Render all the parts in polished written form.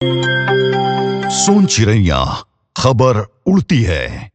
सोन चिड़ैया खबर उड़ती है।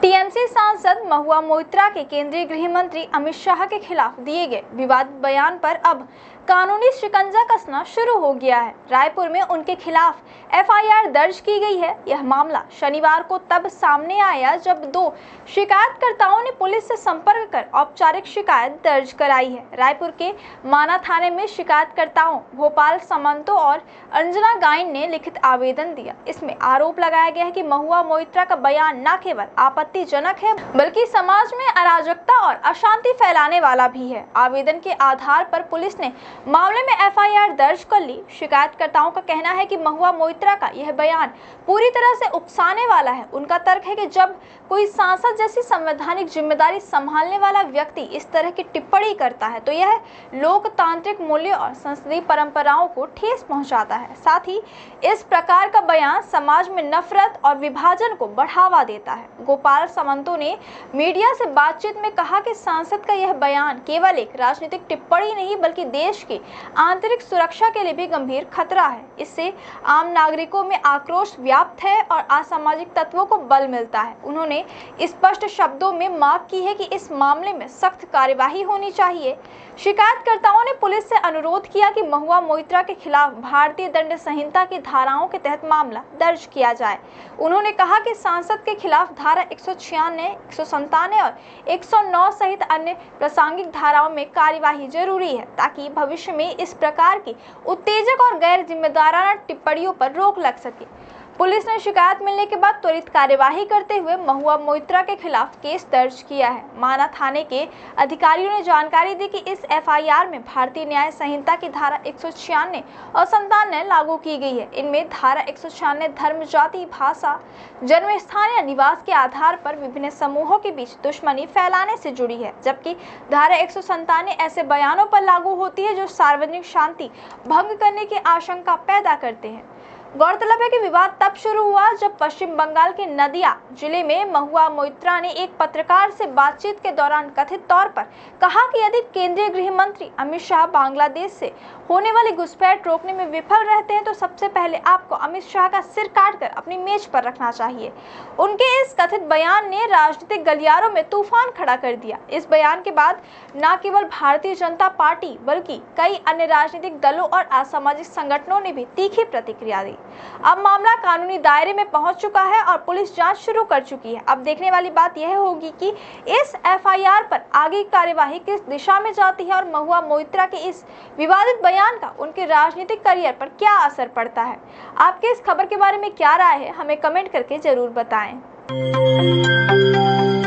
टीएमसी सांसद महुआ मोइत्रा के केंद्रीय गृह मंत्री अमित शाह के खिलाफ दिए गए विवादित बयान पर अब कानूनी शिकंजा कसना शुरू हो गया है। रायपुर में उनके खिलाफ एफआईआर दर्ज की गई है। यह मामला शनिवार को तब सामने आया जब दो शिकायतकर्ताओं ने पुलिस से संपर्क कर औपचारिक शिकायत दर्ज कराई है। रायपुर के माना थाने में शिकायतकर्ताओं भोपाल समंतो और अंजना गाइन ने लिखित आवेदन दिया। इसमें आरोप लगाया गया है कि महुआ मोइत्रा का बयान न केवल आपत्तिजनक है बल्कि समाज में अराजकता और अशांति फैलाने वाला भी है। आवेदन के आधार पर पुलिस ने मामले में एफआईआर दर्ज कर ली। शिकायतकर्ताओं का कहना है कि महुआ मोइत्रा का यह बयान पूरी तरह से उकसाने वाला है। उनका तर्क है कि जब कोई सांसद जैसी संवैधानिक जिम्मेदारी संभालने वाला व्यक्ति इस तरह की टिप्पणी करता है तो यह लोकतांत्रिक मूल्यों और संसदीय परंपराओं को ठेस पहुंचाता है। साथ ही इस प्रकार का बयान समाज में नफरत और विभाजन को बढ़ावा देता है। गोपाल समंतो ने मीडिया से बातचीत में कहा कि सांसद का यह बयान केवल एक राजनीतिक टिप्पणी नहीं बल्कि देश की आंतरिक सुरक्षा के लिए भी गंभीर खतरा है। इससे आम नागरिकों में आक्रोश व्याप्त है और असामाजिक तत्वों को बल मिलता है। उन्होंने स्पष्ट शब्दों में मांग की है कि इस मामले में सख्त कार्यवाही होनी चाहिए। शिकायतकर्ताओं ने पुलिस से अनुरोध किया कि महुआ मोइत्रा के खिलाफ भारतीय दंड संहिता की धाराओं के तहत मामला दर्ज किया जाए। उन्होंने कहा कि सांसद के खिलाफ धारा 196, 197 और 109 सहित अन्य प्रासंगिक धाराओं में कार्यवाही जरूरी है ताकि भविष्य में इस प्रकार की उत्तेजक और गैर जिम्मेदाराना टिप्पणियों पर रोक लग सके। पुलिस ने शिकायत मिलने के बाद त्वरित कार्यवाही करते हुए महुआ मोइत्रा के खिलाफ केस दर्ज किया है। माना थाने के अधिकारियों ने जानकारी दी कि इस एफआईआर में भारतीय न्याय संहिता की धारा 196 और 97 लागू की गई है। इनमें धारा 196 धर्म, जाति, भाषा, जन्म स्थान या निवास के आधार पर विभिन्न समूहों के बीच दुश्मनी फैलाने से जुड़ी है, जबकि धारा 197 ऐसे बयानों पर लागू होती है जो सार्वजनिक शांति भंग करने की आशंका पैदा करते हैं। गौरतलब है कि विवाद तब शुरू हुआ जब पश्चिम बंगाल के नदिया जिले में महुआ मोइत्रा ने एक पत्रकार से बातचीत के दौरान कथित तौर पर कहा कि यदि केंद्रीय गृह मंत्री अमित शाह बांग्लादेश से होने वाली घुसपैठ रोकने में विफल रहते हैं तो सबसे पहले आपको अमित शाह का सिर काटकर अपनी मेज पर रखना चाहिए। उनके इस कथित बयान ने राजनीतिक गलियारों में तूफान खड़ा कर दिया। इस बयान के बाद न केवल भारतीय जनता पार्टी बल्कि कई अन्य राजनीतिक दलों और असामाजिक संगठनों ने भी तीखी प्रतिक्रिया दी। अब मामला कानूनी दायरे में पहुंच चुका है और पुलिस जांच शुरू कर चुकी है। अब देखने वाली बात यह होगी कि इस एफआईआर पर आगे कार्यवाही किस दिशा में जाती है और महुआ मोइत्रा के इस विवादित बयान का उनके राजनीतिक करियर पर क्या असर पड़ता है। आपके इस खबर के बारे में क्या राय है, हमें कमेंट करके जरूर बताएं।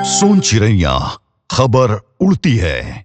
सोन चिड़ैया खबर उड़ती है।